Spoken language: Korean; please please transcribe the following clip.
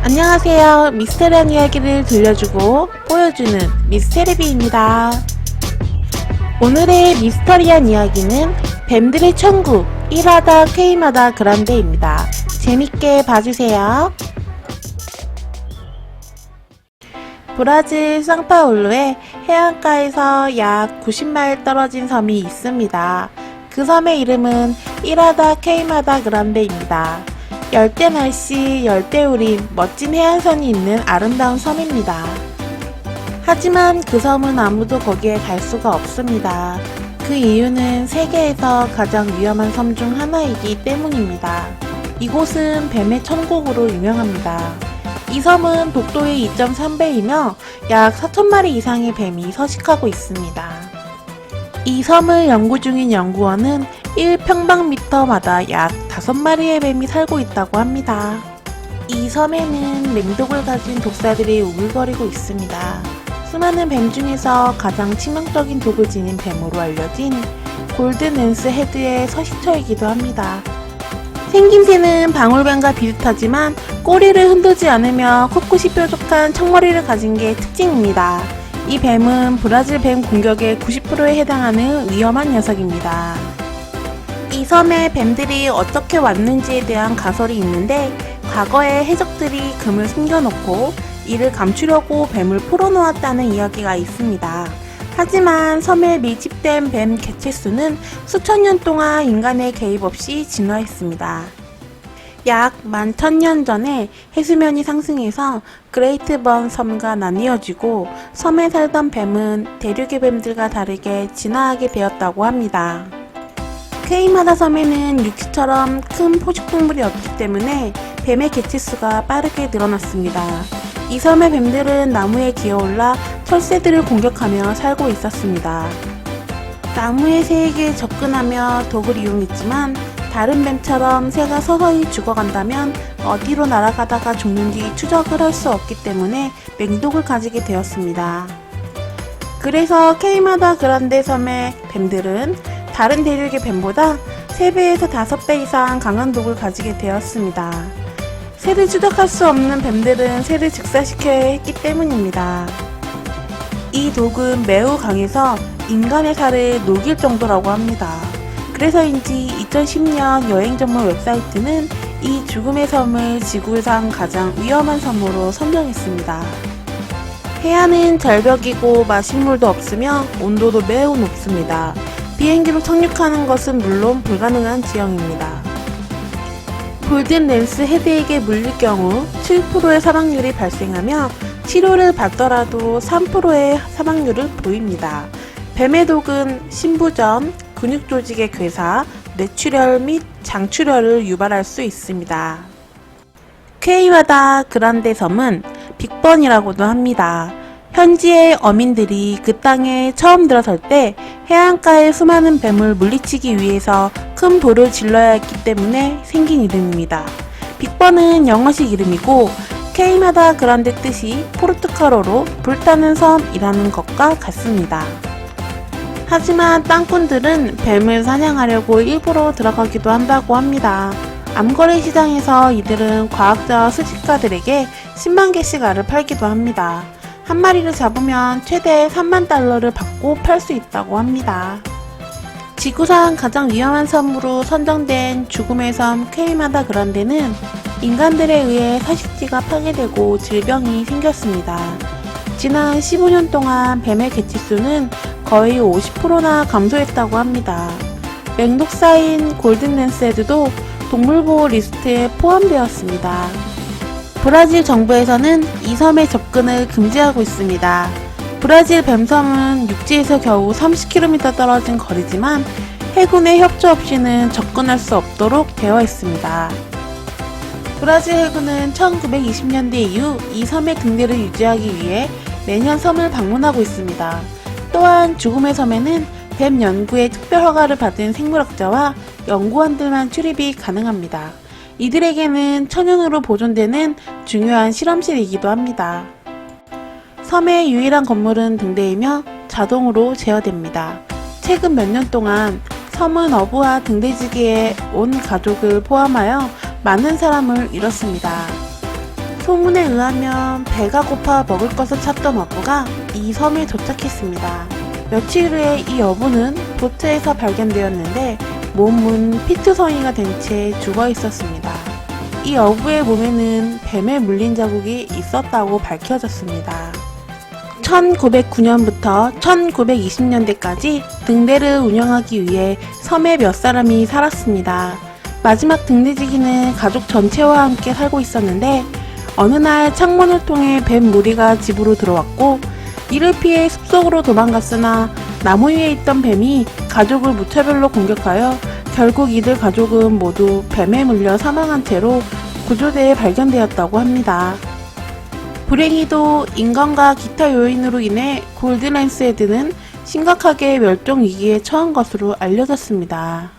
안녕하세요. 미스테리한 이야기를 들려주고 보여주는 미스테리비입니다. 오늘의 미스터리한 이야기는 뱀들의 천국 1화다 K마다 그란데입니다. 재밌게 봐주세요. 브라질 상파울루의 해안가에서 약 90마일 떨어진 섬이 있습니다. 그 섬의 이름은 1화다 K마다 그란데입니다. 열대 날씨, 열대우림, 멋진 해안선이 있는 아름다운 섬입니다. 하지만 그 섬은 아무도 거기에 갈 수가 없습니다. 그 이유는 세계에서 가장 위험한 섬 중 하나이기 때문입니다. 이곳은 뱀의 천국으로 유명합니다. 이 섬은 독도의 2.3배이며 약 4,000마리 이상의 뱀이 서식하고 있습니다. 이 섬을 연구 중인 연구원은 1평방미터마다 약 5마리의 뱀이 살고 있다고 합니다. 이 섬에는 맹독을 가진 독사들이 우글거리고 있습니다. 수많은 뱀 중에서 가장 치명적인 독을 지닌 뱀으로 알려진 골든 랜스 헤드의 서식처이기도 합니다. 생김새는 방울뱀과 비슷하지만 꼬리를 흔들지 않으며 코끝이 뾰족한 청머리를 가진 게 특징입니다. 이 뱀은 브라질 뱀 공격의 90%에 해당하는 위험한 녀석입니다. 이 섬에 뱀들이 어떻게 왔는지에 대한 가설이 있는데, 과거에 해적들이 금을 숨겨놓고 이를 감추려고 뱀을 풀어놓았다는 이야기가 있습니다. 하지만 섬에 밀집된 뱀 개체수는 수천 년 동안 인간의 개입 없이 진화했습니다. 약 11,000년 전에 해수면이 상승해서 그레이트 번 섬과 나뉘어지고 섬에 살던 뱀은 대륙의 뱀들과 다르게 진화하게 되었다고 합니다. K마다 섬에는 육지처럼 큰 포식동물이 없기 때문에 뱀의 개체수가 빠르게 늘어났습니다. 이 섬의 뱀들은 나무에 기어올라 철새들을 공격하며 살고 있었습니다. 나무의 새에게 접근하며 독을 이용했지만 다른 뱀처럼 새가 서서히 죽어간다면 어디로 날아가다가 죽는지 추적을 할 수 없기 때문에 맹독을 가지게 되었습니다. 그래서 K마다 그란데 섬의 뱀들은 다른 대륙의 뱀보다 3배에서 5배 이상 강한 독을 가지게 되었습니다. 새를 추적할 수 없는 뱀들은 새를 즉사시켜야 했기 때문입니다. 이 독은 매우 강해서 인간의 살을 녹일 정도라고 합니다. 그래서인지 2010년 여행 전문 웹사이트는 이 죽음의 섬을 지구상 가장 위험한 섬으로 선정했습니다. 해안은 절벽이고 마실 물도 없으며 온도도 매우 높습니다. 비행기로 착륙하는 것은 물론 불가능한 지형입니다. 골든 랜스 헤드에게 물릴 경우 7%의 사망률이 발생하며 치료를 받더라도 3%의 사망률을 보입니다. 뱀의 독은 신부전, 근육 조직의 괴사, 뇌출혈 및 장출혈을 유발할 수 있습니다. K마다 그란데 섬은 빅번이라고도 합니다. 현지의 어민들이 그 땅에 처음 들어설 때 해안가의 수많은 뱀을 물리치기 위해서 큰 돌을 질러야 했기 때문에 생긴 이름입니다. 빅번은 영어식 이름이고 K마다 그란데 뜻이 포르투갈어로 불타는 섬이라는 것과 같습니다. 하지만 땅꾼들은 뱀을 사냥하려고 일부러 들어가기도 한다고 합니다. 암거래 시장에서 이들은 과학자와 수집가들에게 10만 개씩 알을 팔기도 합니다. 한 마리를 잡으면 최대 3만 달러를 받고 팔 수 있다고 합니다. 지구상 가장 위험한 섬으로 선정된 죽음의 섬 K마다 그란데는 인간들에 의해 서식지가 파괴되고 질병이 생겼습니다. 지난 15년 동안 뱀의 개체수는 거의 50%나 감소했다고 합니다. 맹독사인 골든 랜스헤드도 동물보호 리스트에 포함되었습니다. 브라질 정부에서는 이 섬에 접근을 금지하고 있습니다. 브라질 뱀섬은 육지에서 겨우 30km 떨어진 거리지만 해군의 협조 없이는 접근할 수 없도록 되어 있습니다. 브라질 해군은 1920년대 이후 이 섬의 등대를 유지하기 위해 매년 섬을 방문하고 있습니다. 또한 죽음의 섬에는 뱀 연구에 특별 허가를 받은 생물학자와 연구원들만 출입이 가능합니다. 이들에게는 천연으로 보존되는 중요한 실험실이기도 합니다. 섬의 유일한 건물은 등대이며 자동으로 제어됩니다. 최근 몇 년 동안 섬은 어부와 등대지기에 온 가족을 포함하여 많은 사람을 잃었습니다. 소문에 의하면 배가 고파 먹을 것을 찾던 어부가 이 섬에 도착했습니다. 며칠 후에 이 어부는 보트에서 발견되었는데 몸은 피투성이가 된 채 죽어 있었습니다. 이 어부의 몸에는 뱀에 물린 자국이 있었다고 밝혀졌습니다. 1909년부터 1920년대까지 등대를 운영하기 위해 섬에 몇 사람이 살았습니다. 마지막 등대지기는 가족 전체와 함께 살고 있었는데 어느 날 창문을 통해 뱀 무리가 집으로 들어왔고 이를 피해 숲속으로 도망갔으나 나무 위에 있던 뱀이 가족을 무차별로 공격하여 결국 이들 가족은 모두 뱀에 물려 사망한 채로 구조대에 발견되었다고 합니다. 불행히도 인간과 기타 요인으로 인해 골드랜스헤드는 심각하게 멸종 위기에 처한 것으로 알려졌습니다.